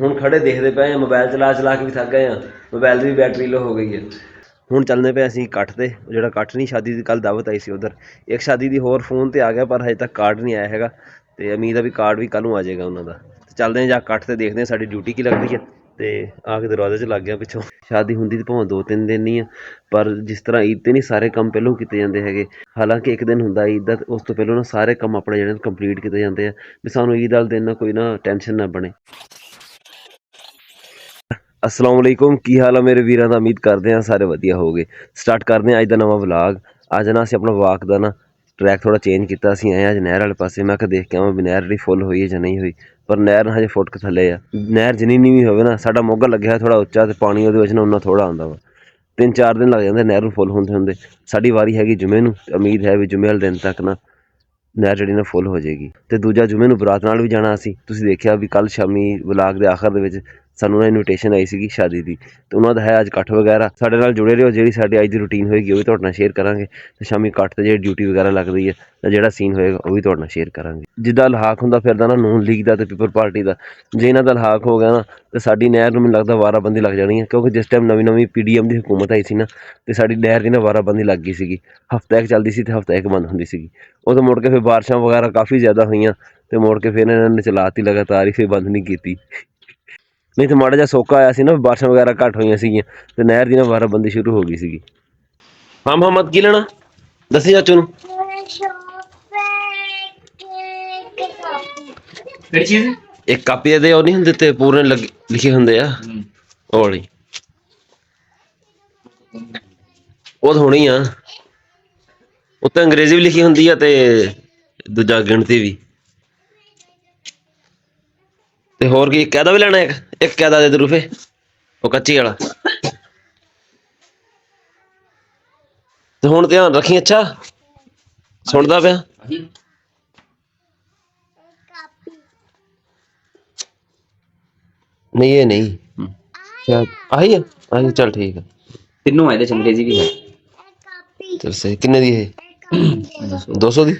ਹੁਣ ਖੜੇ ਦੇਖਦੇ ਪਏ ਆ, ਮੋਬਾਈਲ ਚਲਾ ਚਲਾ ਕੇ ਵੀ ਥੱਕ ਗਏ ਆ, ਮੋਬਾਈਲ ਦੀ ਵੀ ਬੈਟਰੀ ਲੋ ਹੋ ਗਈ ਹੈ। ਹੁਣ ਚੱਲਦੇ ਪਏ ਅਸੀਂ ਇਕੱਠ ਤੇ, ਜਿਹੜਾ ਇਕੱਠ ਨਹੀਂ, ਸ਼ਾਦੀ ਦੀ ਕੱਲ੍ਹ ਦਾਵਤ ਆਈ ਸੀ ਉਧਰ। ਇੱਕ ਸ਼ਾਦੀ ਦੀ ਹੋਰ ਫੋਨ ਤੇ ਆ ਗਿਆ, ਪਰ ਹਜੇ ਤੱਕ ਕਾਰਡ ਨਹੀਂ ਆਇਆ ਹੈਗਾ, ਤੇ ਉਮੀਦ ਆ ਵੀ ਕਾਰਡ ਵੀ ਕੱਲ੍ਹ ਨੂੰ ਆ ਜਾਏਗਾ ਉਹਨਾਂ ਦਾ। ਚੱਲਦੇ ਹਾਂ ਜਾਂ ਇਕੱਠ ਤੇ ਦੇਖਦੇ ਹਾਂ ਸਾਡੀ ਡਿਊਟੀ ਕੀ ਲੱਗਦੀ ਹੈ। ਤੇ ਆ ਕੇ ਦਰਵਾਜ਼ੇ 'ਚ ਲੱਗ ਗਿਆ ਪਿੱਛੋਂ। ਸ਼ਾਦੀ ਹੁੰਦੀ ਤਾਂ ਭਾਵੇਂ 2-3 ਦਿਨ ਨਹੀਂ ਆ, ਪਰ ਜਿਸ ਤਰ੍ਹਾਂ ਈਦ 'ਤੇ ਨਹੀਂ ਸਾਰੇ ਕੰਮ ਪਹਿਲੋਂ ਕੀਤੇ ਜਾਂਦੇ ਹੈਗੇ। ਹਾਲਾਂਕਿ ਇੱਕ ਦਿਨ ਹੁੰਦਾ ਈਦ ਦਾ, ਉਸ ਤੋਂ ਪਹਿਲਾਂ ਨਾ ਸਾਰੇ ਕੰਮ ਆਪਣੇ ਜਿਹੜੇ ਕੰਪਲੀਟ ਕੀਤੇ ਜਾਂਦੇ ਆ, ਵੀ ਸਾਨੂੰ ਈਦ ਵਾਲੇ ਦਿਨ ਨਾ ਕੋਈ ਨਾ ਟੈਨਸ਼ਨ ਨਾ ਬਣੇ। अस्सलाम वालेकुम, की हाल है मेरे वीरां दा। उम्मीद करते हैं सारे वधिया हो गए। स्टार्ट करते हैं अज का नवा व्लॉग। अज ना असीं अपना वाक का ना ट्रैक थोड़ा चेंज किया। असीं आए अज नहर वाले पासे। मैं देख के आवां भी नहर जी फुल हुई है जां नहीं हुई, पर नहर हजे फुट के थले आ। नहर जिन्नी नीवीं होवे ना, साडा मोगा लग्या थोड़ा उच्चा, तो पानी उहदे विच ना उन्ना थोड़ा आउंदा वा। 3-4 दिन लग जाते नहर नूं फुल होंदे होंदे। साडी वारी हैगी जुमे नूं, उम्मीद है भी जुमे वाले दिन तक ना नहर जिहड़ी ना फुल हो जाएगी। तो दूजा जुमे नूं बरात नाल भी जाना असीं। तुसीं देखिया भी कल शामी व्लॉग दे आखिर दे विच ਸਾਨੂੰ ਨਾ ਇਨਵੀਟੇਸ਼ਨ ਆਈ ਸੀਗੀ ਸ਼ਾਦੀ ਦੀ, ਤੇ ਉਹਨਾਂ ਦਾ ਹੈ ਅੱਜ ਇਕੱਠ ਵਗੈਰਾ। ਸਾਡੇ ਨਾਲ ਜੁੜੇ ਰਹੋ, ਜਿਹੜੀ ਸਾਡੀ ਅੱਜ ਦੀ ਰੂਟੀਨ ਹੋਏਗੀ ਉਹ ਵੀ ਤੁਹਾਡੇ ਨਾਲ ਸ਼ੇਅਰ ਕਰਾਂਗੇ, ਤੇ ਸ਼ਾਮੀ ਇਕੱਠ ਤੇ ਜਿਹੜੀ ਡਿਊਟੀ ਵਗੈਰਾ ਲੱਗਦੀ ਹੈ, ਤਾਂ ਜਿਹੜਾ ਸੀਨ ਹੋਏਗਾ ਉਹ ਵੀ ਤੁਹਾਡੇ ਨਾਲ ਸ਼ੇਅਰ ਕਰਾਂਗੇ। ਜਿੱਦਾਂ ਲਹਾਕ ਹੁੰਦਾ ਫਿਰਦਾ ਨਾ ਨੂਨ ਲੀਗ ਦਾ ਤੇ ਪੀਪਲ ਪਾਰਟੀ ਦਾ, ਜੇ ਇਹਨਾਂ ਦਾ ਲਹਾਕ ਹੋ ਗਿਆ ਨਾ, ਤੇ ਸਾਡੀ ਨਹਿਰ ਨੂੰ ਮੈਨੂੰ ਲੱਗਦਾ ਵਾਰਾਬੰਦੀ ਲੱਗ ਜਾਣੀ ਹੈ। ਕਿਉਂਕਿ ਜਿਸ ਟਾਈਮ ਨਵੀਂ ਨਵੀਂ PDM ਦੀ ਹੁਕੂਮਤ ਆਈ ਸੀ ਨਾ, ਤੇ ਸਾਡੀ ਨਹਿਰ ਦੀ ਨਾ ਵਾਰਾਬੰਦੀ ਲੱਗ ਗਈ ਸੀਗੀ। ਹਫ਼ਤਾ ਇੱਕ ਚੱਲਦੀ ਸੀ ਤੇ ਹਫ਼ਤਾ ਇੱਕ ਬੰਦ ਹੁੰਦੀ ਸੀਗੀ। ਉਦੋਂ ਮੁੜ ਕੇ ਫਿਰ ਬਾਰਿਸ਼ਾਂ ਵਗੈਰਾ ਕਾਫੀ ਜ਼ਿਆਦਾ ਹੋਈਆਂ, ਤੇ ਮੁੜ ਕੇ ਫਿਰ ਇਹਨਾਂ ਨੇ ਚਲਾਤੀ ਲਗਾਤਾਰ ਹੀ, ਫਿਰ ਬੰਦ ਨਹੀਂ ਕੀਤੀ। नहीं तो माड़ा जा सोका आया सी ना, बारिशां वगैरह घट हुई सी, तो नहर की ना वाराबंदी शुरू हो गई सी। हाँ मोहम्मद की लेना दसी चाचू नूं एक कापी दे, नहीं हुंदे ते पूरे लिखे हुंदे आ ओह वाली, वो तो होनी आ। उत्ते अंग्रेजी भी लिखी हुंदी आ ते दूजा गिणती भी। ते होर की कैदा भी लेना, एक कैदा दे दे रूफे, वो कच्ची वाला। ते हुण ध्यान रखी, अच्छा सुनदा पिया। नहीं ये नहीं आई है, आई चल ठीक है। तीनों आए थे, अंग्रेजी भी है। चल सही। किन्ने दी है? 200 दी।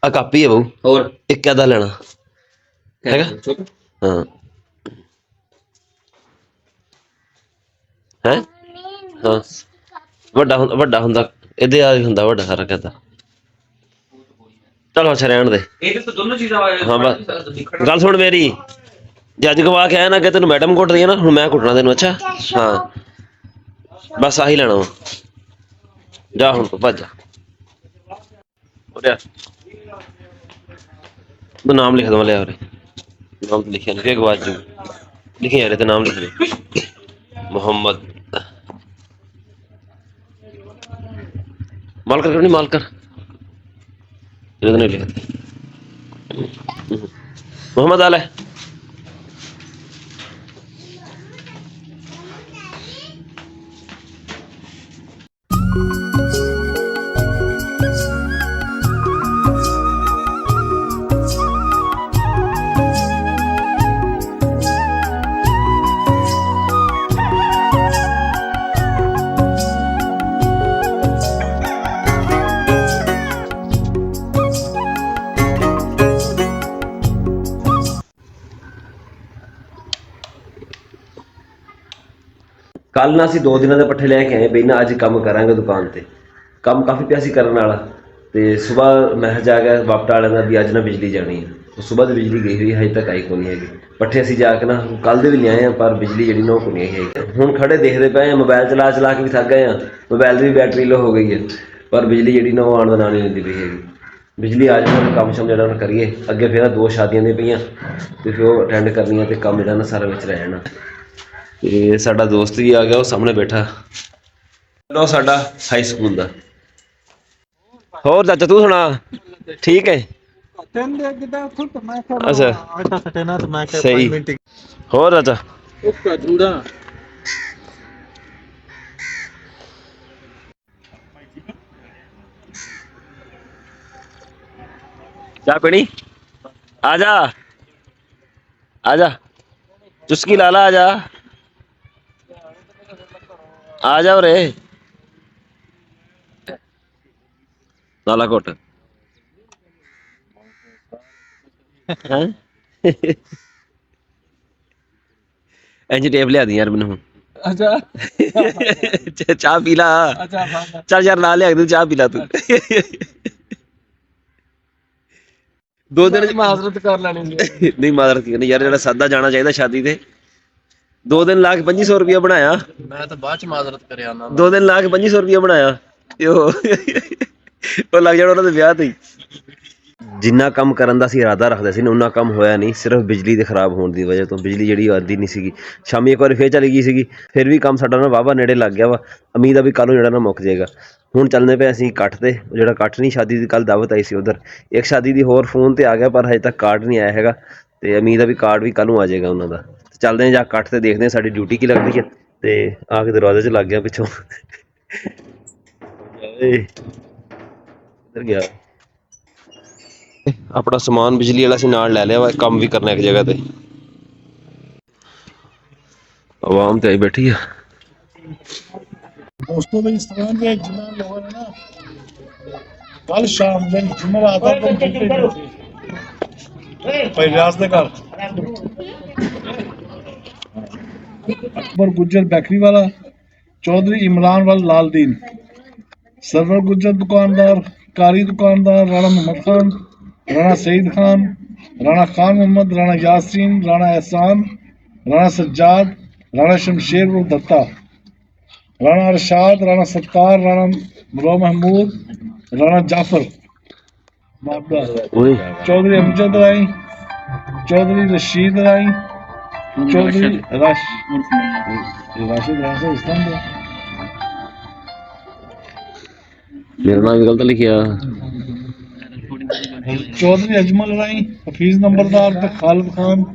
आ कापी है बहू, और एक कैदा लेना हैगा। हाँ है, हाँ वड्डा हुंदा इहदे आ हुंदा वड्डा सारा कैदा। चलो अच्छा रहन दे। हाँ बस गल सुन मेरी, जज गवा के आया ना कि तेन मैडम कुट दी ना, हुण मैं कुटना तेन। अच्छा हाँ बस आही लेना वा, जा हुण तूं भज जा। तू नाम लिख दवा लिया, नाम तो लिखिया नहीं, गवाच जू लिखी यार, नाम लिख दे मोहम्मद मालकर क्यों नहीं, मालकर नहीं लिखते मोहम्मद आल है। कल ना असीं 2 दिनों के पट्ठे लैके आए बई ना, अज काम करांगे दुकान ते। काम काफ़ी पिया सी करन वाला, ते सुबह मैसेज आ गया वापटा वाले का भी अज ना बिजली जानी है। तो सुबह तो बिजली गई हुई, हजे तक आई को नहीं हैगी। पट्ठे असीं जाके ना कल दे भी लिआए हैं, पर बिजली जी ना को नहीं है। हुण खड़े देखते पे, मोबाइल चला चला के भी थक गए हैं, मोबाइल की भी बैटरी लो हो गई है, पर बिजली जी ना आने का नाम नहीं लेंदी पई हैगी। बिजली आ जाए काम शाम जो करिए। अगे फिर 2 शादियां दी पईयां, तो फिर वो अटेंड करनियां, तो काम जो ना सारा विच रह जाना। ते साडा दोस्त भी आ गया, वो सामने बैठा। लो साडा हाई स्कूल दा। होर चाचा तू सुना, ठीक है? अच्छा सही। होर चाचा चाह पीनी? आजा आजा, चुस्की लाला, आजा आ जाओ रे। लाला कोट ਹਾਂ ਇੰਜ ਟੇਪ ਲਿਆ ਦੀ ਯਾਰ ਮੈਨੂੰ ਹੁਣ ਅੱਛਾ ਚਾਹ ਪੀ ਲਾ ਅੱਛਾ ਚੱਲ ਯਾਰ ਨਾਲ ਲਿਆ ਕੇ ਦੂੰ ਚਾਹ ਪੀ ਲਾ ਤੂੰ 2 ਦਿਨ ਮਾਜ਼ਰਤ ਕਰ ਲੈਣੀ ਹੁੰਦੀ ਨਹੀਂ ਮਾਦਰਤ ਕੀ ਕਰਨੀ ਯਾਰ ਜਿਹੜਾ ਸਾਦਾ ਜਾਣਾ ਚਾਹੀਦਾ ਸ਼ਾਦੀ ਤੇ 2 ਦਿਨ ਲਾ ਕੇ 2500 ਰੁਪਇਆ ਬਣਾਇਆ ਮੈਂ ਤਾਂ ਬਾਅਦ ਚ ਮਾਜ਼ਰਤ ਕਰਿਆ ਨਾ 2 ਦਿਨ ਲਾ ਕੇ 2500 ਰੁਪਇਆ ਬਣਾਇਆ ਤੇ ਉਹ ਲੱਗ ਜਾਣਾ ਉਹਨਾਂ ਦੇ ਵਿਆਹ ਤੇ ਹੀ ਜਿੰਨਾ ਕੰਮ ਕਰਨ ਦਾ ਅਸੀਂ ਇਰਾਦਾ ਰੱਖਦੇ ਸੀ ਨਾ ਉਨਾ ਕੰਮ ਹੋਇਆ ਨਹੀਂ ਸਿਰਫ ਬਿਜਲੀ ਦੇ ਖਰਾਬ ਹੋਣ ਦੀ ਵਜ੍ਹਾ ਤੋਂ ਬਿਜਲੀ ਜਿਹੜੀ ਆਉਂਦੀ ਨਹੀਂ ਸੀਗੀ ਸ਼ਾਮੀ ਇੱਕ ਵਾਰੀ ਫੇਰ ਚਲੀ ਗਈ ਸੀਗੀ ਫਿਰ ਵੀ ਕੰਮ ਸਾਡਾ ਨਾ ਵਾਹਵਾ ਨੇੜੇ ਲੱਗ ਗਿਆ ਵਾ ਉਮੀਦ ਆ ਵੀ ਕੱਲ੍ਹ ਨੂੰ ਜਿਹੜਾ ਨਾ ਮੁੱਕ ਜਾਏਗਾ ਹੁਣ ਚੱਲਦੇ ਪਏ ਅਸੀਂ ਇਕੱਠ ਤੇ ਜਿਹੜਾ ਇਕੱਠ ਨਹੀਂ ਸ਼ਾਦੀ ਦੀ ਕੱਲ੍ਹ ਦਾਵਤ ਆਈ ਸੀ ਉੱਧਰ ਇੱਕ ਸ਼ਾਦੀ ਦੀ ਹੋਰ ਫੋਨ ਤੇ ਆ ਗਿਆ ਪਰ ਹਜੇ ਤੱਕ ਕਾਰਡ ਨਹੀਂ ਆਇਆ ਹੈਗਾ ਤੇ ਉਮੀਦ ਆ ਵੀ ਕਾਰਡ ਵੀ ਕੱਲ੍ਹ ਨੂੰ ਆ ਜਾਏਗਾ ਉਹਨਾਂ ਦਾ ਚੱਲਦੇ ਹਾਂ ਜਾਂ ਇਕੱਠ ਤੇ ਦੇਖਦੇ ਹਾਂ ਸਾਡੀ ਡਿਊਟੀ ਕੀ ਲੱਗਦੀ ਹੈ ਤੇ ਆ ਕੇ ਦਰਵਾਜ਼ੇ 'ਚ ਲੱਗ ਗਿਆ ਪਿੱਛੋਂ ਇੱਧਰ ਗਿਆ ਆਪਣਾ ਸਮਾਨ ਬਿਜਲੀ ਵਾਲਾ ਅਸੀਂ ਨਾਲ ਲੈ ਲਿਆ ਵਾ ਕੰਮ ਵੀ ਕਰਨਾ ਇੱਕ ਜਗ੍ਹਾ ਤੇ ਆਵਾਮ ਤੇ ਆਈ ਬੈਠੀ ਆ दोस्तों में इस तरह के जितना लोगों ने ना कल शाम दिन जुमेरात को भाई रियाज ने कर अकबर गुज्जर बेकरी वाला चौधरी इमरान वाला लालदीन सरवर गुज्जर दुकानदार कारी दुकानदार राणा मोहम्मद खान राणा सईद खान राणा खान मोहम्मद राणा यासीन राणा एहसान राणा सज्जाद राणा शमशेर और दत्ता राणा अरशाद राणा सत्तार राणा मुला महमूद राणा जाफर चौधरी अमजद राई चौधरी रशीद राई चौधरी राशिद मेरा नाम गलत लिखिया चौधरी अजमल राई हफीज नंबरदार ते खालिद खान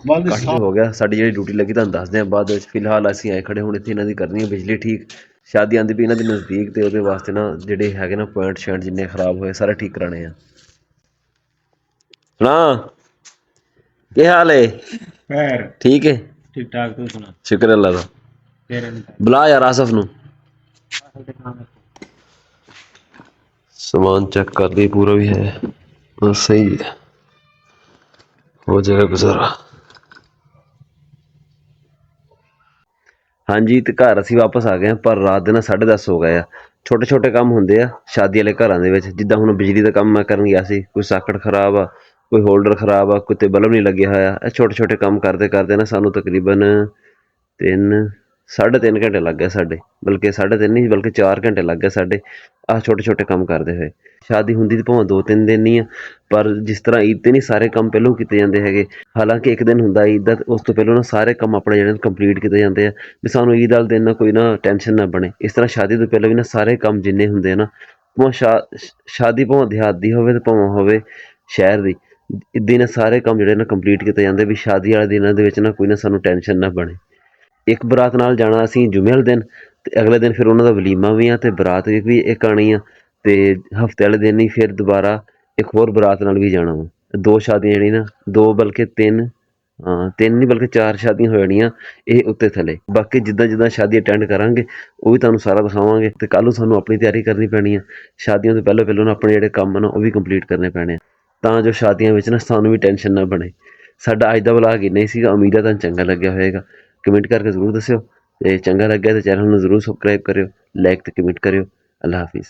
ਕੱਟ ਹੋ ਗਿਆ ਸਾਡੀ ਜਿਹੜੀ ਡਿਊਟੀ ਲੱਗੀ ਤੁਹਾਨੂੰ ਦੱਸਦੇ ਹਾਂ ਬਾਅਦ ਵਿੱਚ ਫਿਲਹਾਲ ਅਸੀਂ ਆਏ ਖੜੇ ਹੁਣ ਇੱਥੇ ਇਹਨਾਂ ਦੀ ਕਰਨੀ ਹੈ ਬਿਜਲੀ ਠੀਕ ਸ਼ਾਦੀ ਆਉਂਦੀ ਵੀ ਇਹਨਾਂ ਦੇ ਨਜ਼ਦੀਕ ਤੇ ਉਹਦੇ ਵਾਸਤੇ ਨਾ ਜਿਹੜੇ ਹੈਗੇ ਨਾ ਪੁਆਇੰਟ ਸ਼ਾਇੰਟ ਜਿੰਨੇ ਖਰਾਬ ਹੋਏ ਸਾਰੇ ਠੀਕ ਕਰਾਣੇ ਆ ਸੁਣਾ ਕੀ ਹਾਲ ਹੈ ਠੀਕ ਹੈ ਠੀਕ ਠਾਕ ਤੂੰ ਸੁਣਾ ਸ਼ੁਕਰ ਅੱਲਾ ਦਾ ਬੁਲਾ ਯਾਰ ਆਸਫ ਨੂੰ ਸਮਾਨ ਚੈੱਕ ਕਰ ਲਈ ਪੂਰਾ ਵੀ ਹੈ ਬਸ ਸਹੀ ਹੈ ਹੋ ਜਾਏਗਾ ਗੁਜ਼ਾਰਾ ਹਾਂਜੀ ਤੇ ਘਰ ਅਸੀਂ ਵਾਪਸ ਆ ਗਏ ਹਾਂ ਪਰ ਰਾਤ ਦੇ ਨਾ 10:30 ਹੋ ਗਏ ਆ ਛੋਟੇ ਛੋਟੇ ਕੰਮ ਹੁੰਦੇ ਆ ਸ਼ਾਦੀ ਵਾਲੇ ਘਰਾਂ ਦੇ ਵਿੱਚ ਜਿੱਦਾਂ ਹੁਣ ਬਿਜਲੀ ਦਾ ਕੰਮ ਮੈਂ ਕਰਨ ਗਿਆ ਸੀ ਕੋਈ ਸਾਕਟ ਖਰਾਬ ਆ ਕੋਈ ਹੋਲਡਰ ਖਰਾਬ ਆ ਕੋਈ ਤੇ ਬਲਬ ਨਹੀਂ ਲੱਗਿਆ ਹੋਇਆ ਇਹ ਛੋਟੇ ਛੋਟੇ ਕੰਮ ਕਰਦੇ ਕਰਦੇ ਨਾ ਸਾਨੂੰ ਤਕਰੀਬਨ 3.5 ਘੰਟੇ ਲੱਗ ਗਏ ਸਾਡੇ ਬਲਕਿ 3.5 ਨਹੀਂ ਬਲਕਿ 4 ਘੰਟੇ ਲੱਗ ਗਏ ਸਾਡੇ ਆਹ ਛੋਟੇ ਛੋਟੇ ਕੰਮ ਕਰਦੇ ਹੋਏ ਸ਼ਾਦੀ ਹੁੰਦੀ ਤਾਂ ਭਾਵੇਂ 2-3 ਦਿਨ ਨਹੀਂ ਆ ਪਰ ਜਿਸ ਤਰ੍ਹਾਂ ਈਦ ਤੇ ਨਹੀਂ ਸਾਰੇ ਕੰਮ ਪਹਿਲਾਂ ਕੀਤੇ ਜਾਂਦੇ ਹੈਗੇ ਹਾਲਾਂਕਿ ਇੱਕ ਦਿਨ ਹੁੰਦਾ ਈਦ ਦਾ ਉਸ ਤੋਂ ਪਹਿਲਾਂ ਨਾ ਸਾਰੇ ਕੰਮ ਆਪਣੇ ਜਿਹੜੇ ਕੰਪਲੀਟ ਕੀਤੇ ਜਾਂਦੇ ਆ ਵੀ ਸਾਨੂੰ ਈਦ ਵਾਲੇ ਦਿਨ ਨਾ ਕੋਈ ਨਾ ਟੈਨਸ਼ਨ ਨਾ ਬਣੇ ਇਸ ਤਰ੍ਹਾਂ ਸ਼ਾਦੀ ਤੋਂ ਪਹਿਲਾਂ ਵੀ ਨਾ ਸਾਰੇ ਕੰਮ ਜਿੰਨੇ ਹੁੰਦੇ ਆ ਨਾ ਭਾਵੇਂ ਸ਼ਾਦੀ ਭਾਵੇਂ ਦਿਹਾਤ ਦੀ ਹੋਵੇ ਤੇ ਭਾਵੇਂ ਹੋਵੇ ਸ਼ਹਿਰ ਦੀ ਇੱਦਾਂ ਨਾ ਸਾਰੇ ਕੰਮ ਜਿਹੜੇ ਨਾ ਕੰਪਲੀਟ ਕੀਤੇ ਜਾਂਦੇ ਵੀ ਸ਼ਾਦੀ ਵਾਲੇ ਦਿਨਾਂ ਦੇ ਵਿੱਚ ਨਾ ਕੋਈ ਨਾ ਸਾਨੂੰ ਟੈਨਸ਼ਨ ਨਾ ਬਣੇ ਇੱਕ ਬਰਾਤ ਨਾਲ ਜਾਣਾ ਅਸੀਂ ਜੁਮੇ ਵਾਲੇ ਦਿਨ ਤੇ ਅਗਲੇ ਦਿਨ ਫਿਰ ਉਹਨਾਂ ਦਾ ਵਲੀਮਾ ਵੀ ਆ ਤੇ ਬਰਾਤ ਵੀ ਇੱਕ ਆਉਣੀ ਆ ਤੇ ਹਫਤੇ ਵਾਲੇ ਦਿਨ ਹੀ ਫਿਰ ਦੁਬਾਰਾ ਇੱਕ ਹੋਰ ਬਰਾਤ ਨਾਲ ਵੀ ਜਾਣਾ ਵਾ 2 ਸ਼ਾਦੀਆਂ ਜਿਹੜੀ ਨਾ 2 ਬਲਕਿ 3 ਨਹੀਂ ਬਲਕਿ 4 ਸ਼ਾਦੀਆਂ ਹੋ ਜਾਣੀਆਂ ਇਹ ਉੱਤੇ ਥੱਲੇ ਬਾਕੀ ਜਿੱਦਾਂ ਜਿੱਦਾਂ ਸ਼ਾਦੀ ਅਟੈਂਡ ਕਰਾਂਗੇ ਉਹ ਵੀ ਤੁਹਾਨੂੰ ਸਾਰਾ ਦਿਖਾਵਾਂਗੇ ਤੇ ਕੱਲ੍ਹ ਨੂੰ ਸਾਨੂੰ ਆਪਣੀ ਤਿਆਰੀ ਕਰਨੀ ਪੈਣੀ ਆ ਸ਼ਾਦੀਆਂ ਤੋਂ ਪਹਿਲਾਂ ਨਾ ਆਪਣੇ ਜਿਹੜੇ ਕੰਮ ਨਾ ਉਹ ਵੀ ਕੰਪਲੀਟ ਕਰਨੇ ਪੈਣੇ ਆ ਤਾਂ ਜੋ ਸ਼ਾਦੀਆਂ ਵਿੱਚ ਨਾ ਸਾਨੂੰ ਵੀ ਟੈਨਸ਼ਨ ਨਾ ਬਣੇ ਸਾਡਾ ਅੱਜ ਦਾ ਵਲੌਗ ਇੰਨਾ ਹੀ ਸੀਗਾ ਉਮੀਦ ਹੈ ਤੁਹਾਨੂੰ ਚੰਗਾ ਲੱਗਿਆ ਹੋਵੇਗਾ ਕਮੈਂਟ ਕਰਕੇ ਜ਼ਰੂਰ ਦੱਸਿਓ ਤੇ ਚੰਗਾ ਲੱਗਿਆ ਤਾਂ ਚੈਨਲ ਨੂੰ ਜ਼ਰੂਰ ਸਬਸਕ੍ਰਾਈਬ ਕਰਿਓ ਲਾਈਕ ਤੇ ਕਮੈਂਟ ਕਰਿਓ ਅੱਲਾ ਹਾਫਿਜ਼